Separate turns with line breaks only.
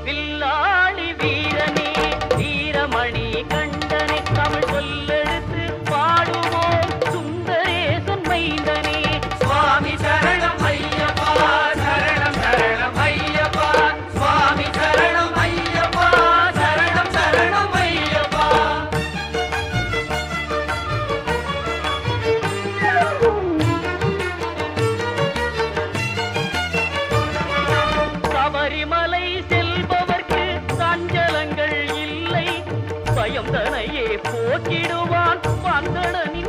வில்லாளி வீரனே வீரமணி கண்டனே தமிழ் சொல்லெடுத்து பாடுவோம் சுந்தரேசன் மைந்தனே. சுவாமி சரணம் ஐயப்பா சரணம் சரணம் ஐயப்பா சுவாமி சரணம் ஐயப்பா சரணம் சரணம் ஐயப்பா. சபரிமலை செல்பவர்க்கு சஞ்சலங்கள் இல்லை பயம் தனையே போக்கிடுவான் வந்தடனி